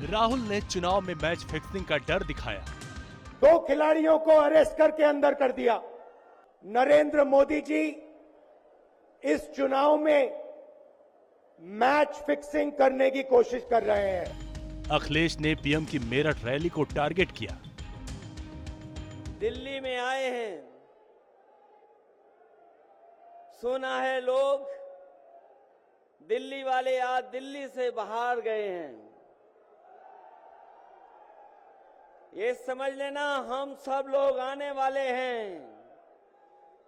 राहुल ने चुनाव में मैच फिक्सिंग का डर दिखाया। 2 खिलाड़ियों को अरेस्ट करके अंदर कर दिया। नरेंद्र मोदी जी इस चुनाव में मैच फिक्सिंग करने की कोशिश कर रहे हैं। अखिलेश ने पीएम की मेरठ रैली को टारगेट किया। दिल्ली में आए हैं, सुना है लोग दिल्ली वाले आज दिल्ली से बाहर गए हैं। ये समझ लेना हम सब लोग आने वाले हैं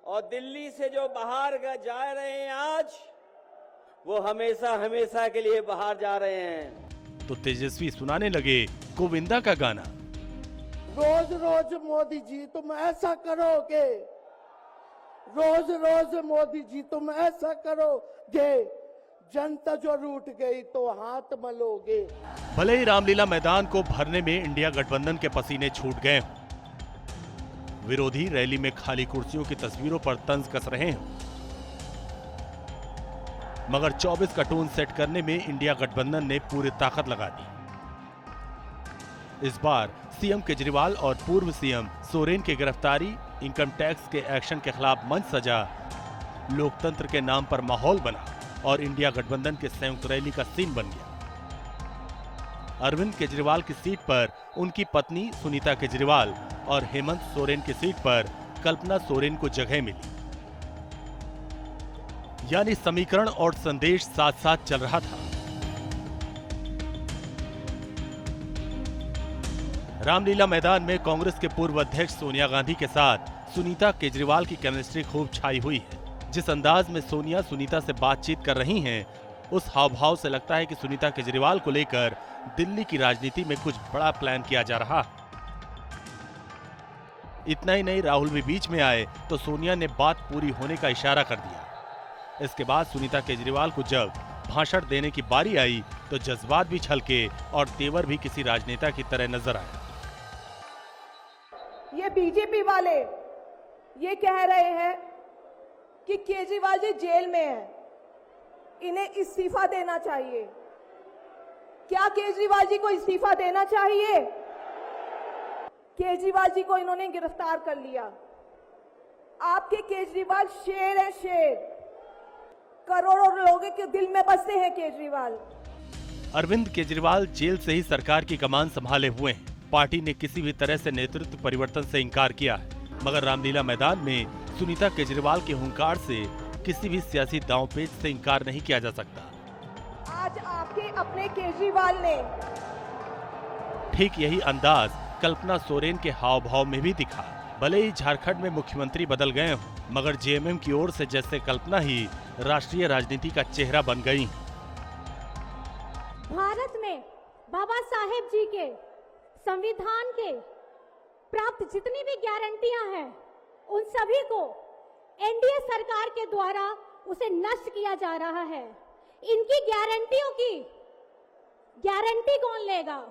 और दिल्ली से जो बाहर जा रहे हैं आज, वो हमेशा हमेशा के लिए बाहर जा रहे हैं। तो तेजस्वी सुनाने लगे गोविंदा का गाना। रोज रोज मोदी जी तुम ऐसा करोगे, रोज रोज मोदी जी तुम ऐसा करोगे, जनता जो रूठ गई तो हाथ मलोगे। भले ही रामलीला मैदान को भरने में इंडिया गठबंधन के पसीने छूट गए हों, विरोधी रैली में खाली कुर्सियों की तस्वीरों पर तंज कस रहे हों, मगर 24 का टोन सेट करने में इंडिया गठबंधन ने पूरी ताकत लगा दी। इस बार सीएम केजरीवाल और पूर्व सीएम सोरेन की गिरफ्तारी, इनकम टैक्स के एक्शन के खिलाफ मंच सजा, लोकतंत्र के नाम पर माहौल बना और इंडिया गठबंधन के संयुक्त रैली का सीन बन गया। अरविंद केजरीवाल की सीट पर उनकी पत्नी सुनीता केजरीवाल और हेमंत सोरेन की सीट पर कल्पना सोरेन को जगह मिली। यानी समीकरण और संदेश साथ साथ चल रहा था। रामलीला मैदान में कांग्रेस के पूर्व अध्यक्ष सोनिया गांधी के साथ सुनीता केजरीवाल की केमिस्ट्री खूब छाई हुई है। जिस अंदाज में सोनिया सुनीता से बातचीत कर रही हैं, उस हाव भाव से लगता है कि सुनीता केजरीवाल को लेकर दिल्ली की राजनीति में कुछ बड़ा प्लान किया जा रहा। इतना ही नहीं, राहुल भी बीच में आए तो सोनिया ने बात पूरी होने का इशारा कर दिया। इसके बाद सुनीता केजरीवाल को जब भाषण देने की बारी आई तो जज्बात भी छलके और तेवर भी किसी राजनेता की तरह नजर आया। ये बीजेपी वाले ये कह रहे हैं कि केजरीवाल जी जेल में हैं, इन्हें इस्तीफा देना चाहिए। क्या केजरीवाल जी को इस्तीफा देना चाहिए? केजरीवाल जी को इन्होंने गिरफ्तार कर लिया। आपके केजरीवाल शेर है, शेर। करोड़ों लोगों के दिल में बसते हैं केजरीवाल। अरविंद केजरीवाल जेल से ही सरकार की कमान संभाले हुए हैं। पार्टी ने किसी भी तरह से नेतृत्व परिवर्तन से इनकार किया है, मगर रामलीला मैदान में सुनीता केजरीवाल के हुंकार से किसी भी सियासी दांवपेच से इनकार नहीं किया जा सकता। आज आपके अपने केजरीवाल ने ठीक यही अंदाज कल्पना सोरेन के हाव भाव में भी दिखा। भले ही झारखंड में मुख्यमंत्री बदल गए हों, मगर जेएमएम की ओर से जैसे कल्पना ही राष्ट्रीय राजनीति का चेहरा बन गई। भारत में बाबा साहेब जी के संविधान के प्राप्त जितनी भी गारंटियां हैं, उन सभी को एनडीए सरकार के द्वारा उसे नष्ट किया जा रहा है। इनकी गारंटियों की गारंटी कौन लेगा,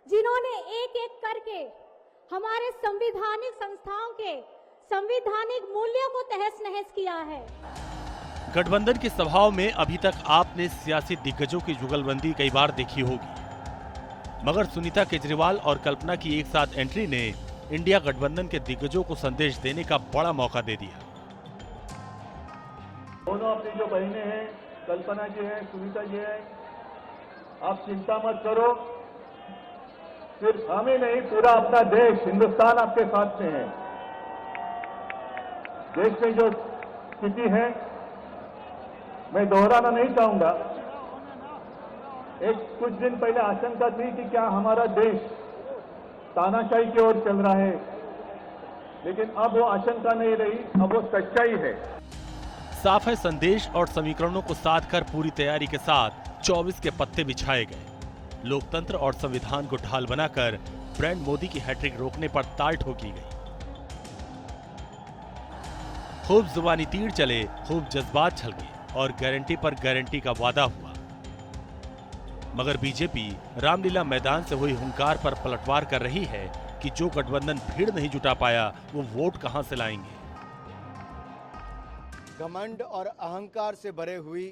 जिन्होंने एक एक करके हमारे संवैधानिक संस्थाओं के संवैधानिक मूल्यों को तहस नहस किया है। गठबंधन की सभाओं में अभी तक आपने सियासी दिग्गजों की जुगलबंदी कई बार देखी होगी, मगर सुनीता केजरीवाल और कल्पना की एक साथ एंट्री ने इंडिया गठबंधन के दिग्गजों को संदेश देने का बड़ा मौका दे दिया। दोनों अपनी जो बहनें हैं, कल्पना जी हैं, सुनीता जी हैं, आप चिंता मत करो। सिर्फ हम ही नहीं, पूरा अपना देश, हिंदुस्तान आपके साथ में है। देश में जो स्थिति है, मैं दोहराना नहीं चाहूंगा। एक कुछ दिन पहले आशंका थी कि क्या हमारा देश तानाशाही की ओर चल रहा है, लेकिन अब वो आशंका नहीं रही, अब वो सच्चाई है। साफ है, संदेश और समीकरणों को साध कर पूरी तैयारी के साथ 24 के पत्ते बिछाए गए। लोकतंत्र और संविधान को ढाल बनाकर ब्रांड मोदी की हैट्रिक रोकने पर ताल ठोकी गई। खूब जुबानी तीर चले, खूब जज्बात छलके और गारंटी पर गारंटी का वादा हुआ। मगर बीजेपी रामलीला मैदान से हुई हुंकार पर पलटवार कर रही है कि जो गठबंधन भीड़ नहीं जुटा पाया, वो वोट कहां से लाएंगे। घमंड और अहंकार से भरे हुई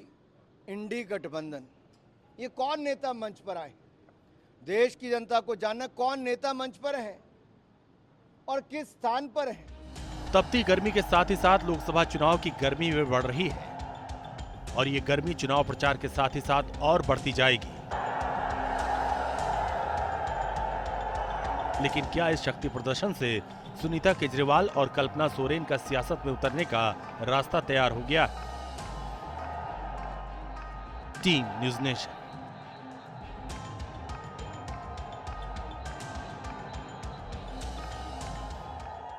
इंडी गठबंधन, ये कौन नेता मंच पर आए? देश की जनता को जानना कौन नेता मंच पर है और किस स्थान पर है। तपती गर्मी के साथ ही साथ लोकसभा चुनाव की गर्मी में बढ़ रही है और ये गर्मी चुनाव प्रचार के साथ ही साथ और बढ़ती जाएगी। लेकिन क्या इस शक्ति प्रदर्शन से सुनीता केजरीवाल और कल्पना सोरेन का सियासत में उतरने का रास्ता तैयार हो गया? Team news nation.